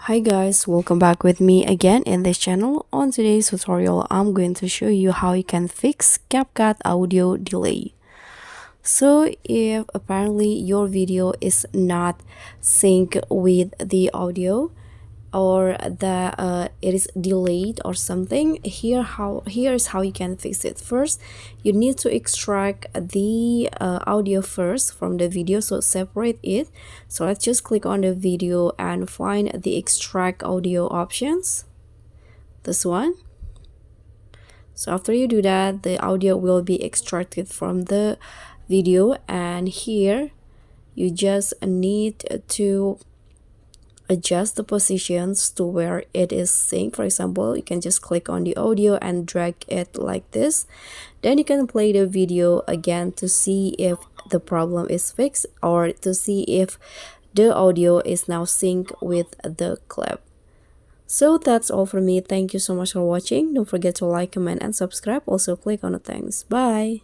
Hi guys, welcome back with me again in this channel. On today's tutorial, I'm going to show you how you can fix Capcut audio delay. So if apparently your video is not sync with the audio, or it is delayed or something, here's how you can fix it. First, you need to extract the audio first from the video, so separate it. So let's just click on the video and find the extract audio options, this one. So after you do that, the audio will be extracted from the video, and here you just need to adjust the positions to where it is synced. For example, you can just click on the audio and drag it like this. Then you can play the video again to see if the problem is fixed, or to see if the audio is now synced with the clip. So that's all for me. Thank you so much for watching. Don't forget to like, comment, and subscribe. Also click on the thanks. Bye.